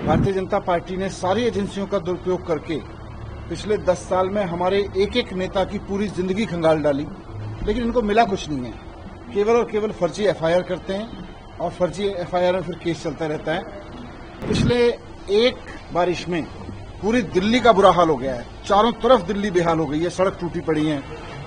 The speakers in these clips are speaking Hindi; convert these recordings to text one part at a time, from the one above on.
भारतीय जनता पार्टी ने सारी एजेंसियों का दुरुपयोग करके पिछले 10 साल में हमारे एक एक नेता की पूरी जिंदगी खंगाल डाली, लेकिन इनको मिला कुछ नहीं है। केवल और केवल फर्जी एफआईआर करते हैं और फर्जी एफआईआर में फिर केस चलता रहता है। पिछले एक बारिश में पूरी दिल्ली का बुरा हाल हो गया है। चारों तरफ दिल्ली बेहाल हो गई है, सड़क टूटी पड़ी है,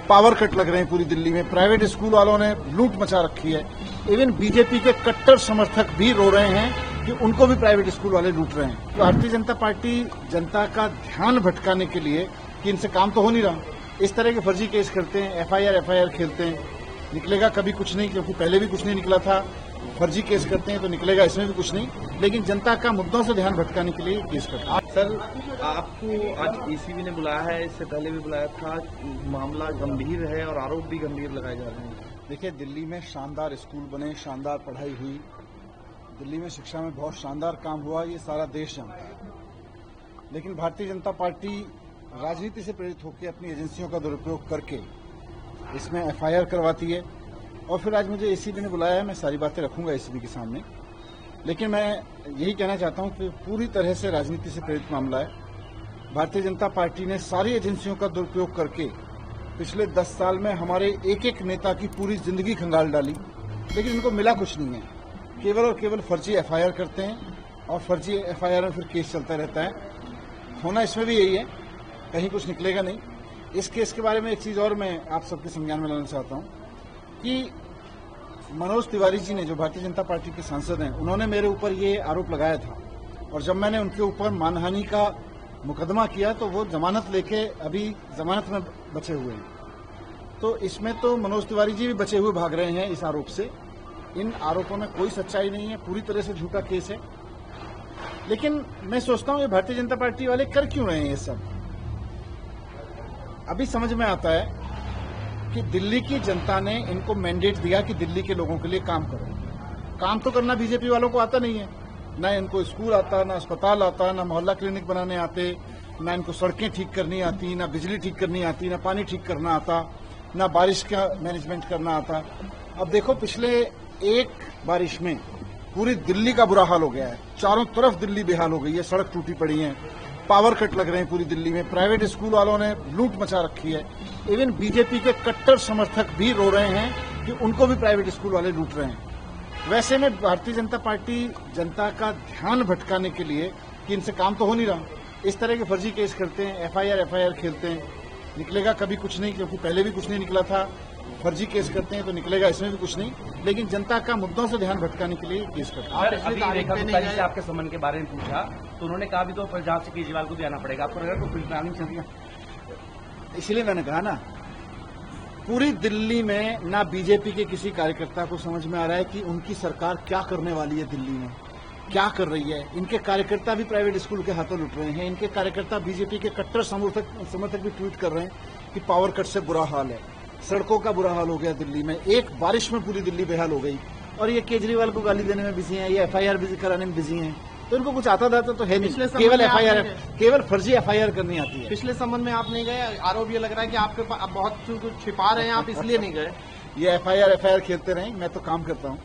पावर कट लग रहे हैं पूरी दिल्ली में, प्राइवेट स्कूल वालों ने लूट मचा रखी है। इवन बीजेपी के कट्टर समर्थक भी रो रहे हैं कि उनको भी प्राइवेट स्कूल वाले लूट रहे हैं। भारतीय जनता पार्टी जनता का ध्यान भटकाने के लिए कि इनसे काम तो हो नहीं रहा, इस तरह के फर्जी केस करते हैं, एफआईआर खेलते हैं। निकलेगा कभी कुछ नहीं, क्योंकि पहले भी कुछ नहीं निकला था। फर्जी केस करते हैं तो निकलेगा इसमें भी कुछ नहीं, लेकिन जनता का मुद्दों से ध्यान भटकाने के लिए केस करते हैं। सर, आपको आज एसीबी ने बुलाया है, इससे पहले भी बुलाया था। मामला गंभीर है और आरोप भी गंभीर लगाए जा रहे हैं। देखिए, दिल्ली में शानदार स्कूल बने, शानदार पढ़ाई हुई, दिल्ली में शिक्षा में बहुत शानदार काम हुआ, ये सारा देश जानता है। लेकिन भारतीय जनता पार्टी राजनीति से प्रेरित होकर अपनी एजेंसियों का दुरुपयोग करके इसमें एफआईआर करवाती है। और फिर आज मुझे एसीबी ने बुलाया है, मैं सारी बातें रखूंगा एसीबी के सामने। लेकिन मैं यही कहना चाहता हूं कि पूरी तरह से राजनीति से प्रेरित मामला है। भारतीय जनता पार्टी ने सारी एजेंसियों का दुरुपयोग करके पिछले 10 साल में हमारे एक एक नेता की पूरी जिंदगी खंगाल डाली, लेकिन इनको मिला कुछ नहीं है। केवल और केवल फर्जी एफआईआर करते हैं और फर्जी एफआईआर में फिर केस चलता रहता है। होना इसमें भी यही है, कहीं कुछ निकलेगा नहीं। इस केस के बारे में एक चीज और मैं आप सबके संज्ञान में लाना चाहता हूं कि मनोज तिवारी जी ने, जो भारतीय जनता पार्टी के सांसद हैं, उन्होंने मेरे ऊपर ये आरोप लगाया था। और जब मैंने उनके ऊपर मानहानि का मुकदमा किया तो वो जमानत लेके अभी जमानत में बचे हुए हैं। तो इसमें तो मनोज तिवारी जी भी बचे हुए भाग रहे हैं इस आरोप से। इन आरोपों में कोई सच्चाई नहीं है, पूरी तरह से झूठा केस है। लेकिन मैं सोचता हूं ये भारतीय जनता पार्टी वाले कर क्यों रहे हैं ये सब। अभी समझ में आता है कि दिल्ली की जनता ने इनको मैंडेट दिया कि दिल्ली के लोगों के लिए काम करो। काम तो करना बीजेपी वालों को आता नहीं है, ना इनको स्कूल आता, ना अस्पताल आता, ना मोहल्ला क्लिनिक बनाने आते, ना इनको सड़कें ठीक करनी आती, ना बिजली ठीक करनी आती, ना पानी ठीक करना आता, ना बारिश का मैनेजमेंट करना आता। अब देखो, पिछले एक बारिश में पूरी दिल्ली का बुरा हाल हो गया है। चारों तरफ दिल्ली बेहाल हो गई है, सड़क टूटी पड़ी है, पावर कट लग रहे हैं पूरी दिल्ली में, प्राइवेट स्कूल वालों ने लूट मचा रखी है। इवन बीजेपी के कट्टर समर्थक भी रो रहे हैं कि उनको भी प्राइवेट स्कूल वाले लूट रहे हैं। वैसे में भारतीय जनता पार्टी जनता का ध्यान भटकाने के लिए कि इनसे काम तो हो नहीं रहा, इस तरह के फर्जी केस करते हैं, एफआईआर खेलते हैं। निकलेगा कभी कुछ नहीं, क्योंकि पहले भी कुछ नहीं निकला था। फर्जी केस करते हैं तो निकलेगा इसमें भी कुछ नहीं, लेकिन जनता का मुद्दों से ध्यान भटकाने के लिए केस करते हैं। आपके संबंध के बारे में पूछा तो उन्होंने कहा भी तो जांच से केजरीवाल को भी आना पड़ेगा, आपको लगा तो प्लानिंग चल रही है। इसलिए मैंने कहा ना, पूरी दिल्ली में ना बीजेपी के किसी कार्यकर्ता को समझ में आ रहा है कि उनकी सरकार क्या करने वाली है, दिल्ली में क्या कर रही है। इनके कार्यकर्ता भी प्राइवेट स्कूल के हाथों लुट रहे हैं। इनके कार्यकर्ता बीजेपी के कट्टर समर्थक भी ट्वीट कर रहे हैं कि पावर कट से बुरा हाल है, सड़कों का बुरा हाल हो गया दिल्ली में। एक बारिश में पूरी दिल्ली बेहाल हो गई और ये केजरीवाल को गाली देने में बिजी हैं, ये एफआईआर कराने में बिजी हैं। तो इनको कुछ आता दाता तो है नहीं, केवल एफआईआर, केवल फर्जी एफआईआर करनी आती है। पिछले संबंध में आप नहीं गए, आरोप ये लग रहा है कि आपके बहुत कुछ छिपा रहे हैं, आप इसलिए नहीं गए। ये एफआईआर खेलते रहे, मैं तो काम करता हूँ।